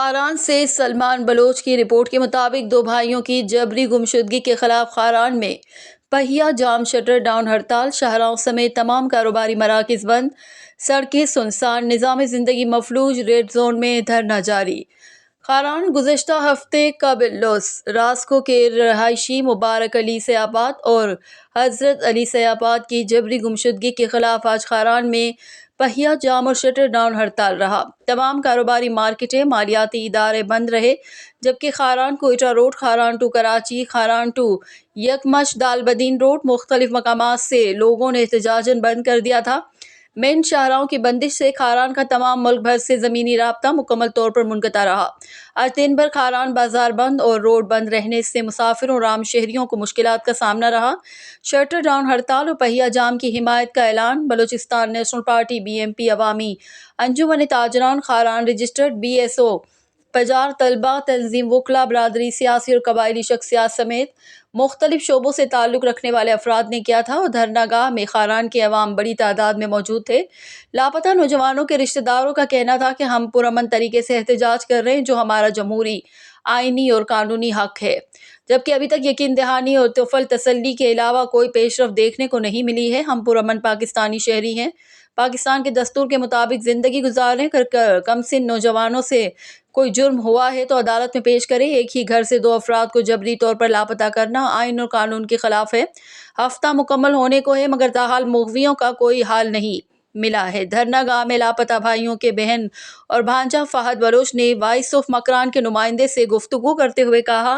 खारान से सलमान बलोच की रिपोर्ट के मुताबिक दो भाइयों की जबरी गुमशुदगी के खिलाफ खारान में पहिया जाम, शटर डाउन हड़ताल, शाहराहों समेत तमाम कारोबारी मराकज़ बंद, सड़कें सुनसान, निज़ाम ज़िंदगी मफलूज, रेड जोन में धरना जारी। खारान गुज़श्ता हफ्ते काबिलुस रास्को के रहायशी मुबारक अली सयाबाद और हज़रत अली सयाबाद की जबरी गुमशुदगी के खिलाफ आज खारान में पहिया जाम और शटर डाउन हड़ताल रहा। तमाम कारोबारी मार्केटें, मालियाती इदारे बंद रहे, जबकि Kharan Quetta road, Kharan to Karachi, Kharan to Yakmach Dalbandin road मुख्तलिफ मकामात से लोगों ने एहतजाजन बंद कर दिया था। मेन शाहराहों की बंदिश से खारान का तमाम मुल्क भर से ज़मीनी राब्ता मुकम्मल तौर पर मुनक़ता रहा। आज दिन भर खारान बाजार बंद और रोड बंद रहने से मुसाफिरों और आम शहरियों को मुश्किलात का सामना रहा। शटर डाउन हड़ताल और पहिया जाम की हिमायत का ऐलान। बलूचिस्तान नेशनल पार्टी BMP अवामी अंजुमन ताजरान खारान रजिस्टर्ड BSO पजार तलबा तंजीम वकला बरादरी सियासी और कबायली शख्सियात समेत मुख्तलिफ शोबों से ताल्लुक़ रखने वाले अफराद ने किया था और धरनागाह में खारान के अवाम बड़ी तादाद में मौजूद थे। लापता नौजवानों के रिश्तेदारों का कहना था कि हम पुरअमन तरीके से एहतजाज कर रहे हैं, जो हमारा जमहूरी, आइनी और कानूनी हक है, जबकि अभी तक यकीन दहानी और तोफल तसल्ली के अलावा कोई पेशरफ देखने को नहीं मिली है। हम पुरअमन पाकिस्तानी शहरी हैं, पाकिस्तान के दस्तूर के मुताबिक ज़िंदगी गुजारें। कम सिन नौजवानों से कोई जुर्म हुआ है तो अदालत में पेश करें। एक ही घर से दो अफराद को जबरी तौर पर लापता करना आइन और कानून के खिलाफ है। हफ्ता मुकम्मल होने को है, मगर ताहाल मुग़वियों का कोई हाल नहीं मिला है। धरनागाह में लापता भाइयों के बहन और भांजा फहद बलोच ने वॉइस ऑफ मकरान के नुमाइंदे से गुफ्तगू करते हुए कहा,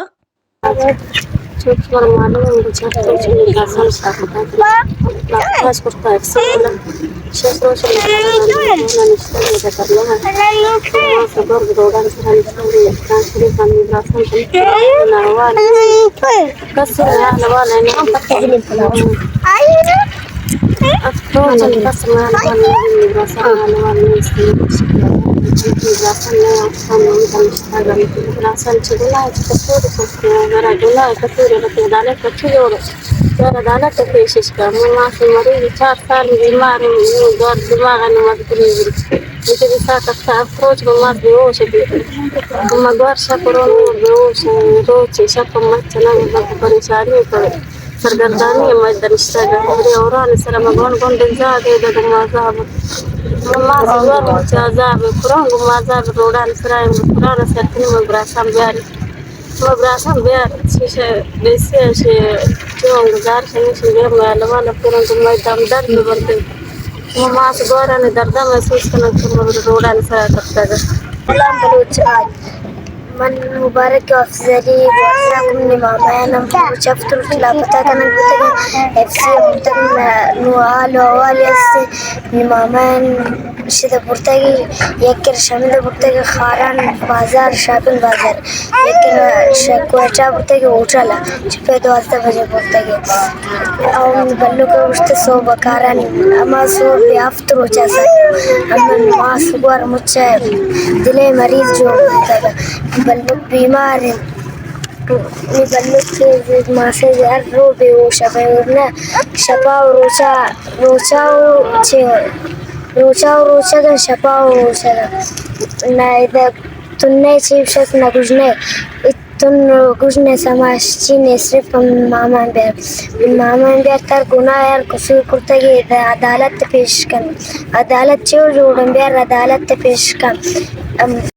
अदालत पेशिश का माफी मरीज 4 साल बीमार दौर दिमाग मुझे साथ अप्रोच मत बेहोश मगर शकरों बेहोश रोज शक मत चला परेशानी पर सरगर्दानी मदर इश्तागरे और सर मगन गन जागे दमाज़ाब मम्मा सवर मुचाज़ाब कुरान गुमाज़ाब रोडान सराय कुरान सरतनी मब्रासम बिहार शीशे बेसे शे जो गुजार शे मालवा पूरा गुमाई दम दर्द बढ़ते मम्मा सवर ने दर्द महसूस करना रोडान सराय करता सलाम बलूच मन मुबारक अफजली वरसाकुम मामायन शफ्तुल खिलाफता कनन FC मुतन नुआल अवालियस मामायन शिद पुर्तगी यकर शामिल पुर्तगी खारान बाजार शॉपिंग बाजार यकर कोयटा पुर्तगी उठला चिपे 12 बजे पुर्तगी और बल्लू को उठते सो बकारानी अमा सो याफ्त रोचा सर अमन मास गुर मुच्चे दिले मरीज जो बल्लू बीमार है बल्लू के मासे यार रो बेहोश है ना शपा रोचा का शपा रोचा ना इधर तुन्ने चीफ शख्स ना तुन गुजने समाज चीने सिर्फ मामान बेर तर गुना यार कसूर करते कि अदालत पेश कर अदालत जो जोड़न बेर अदालत पेश कर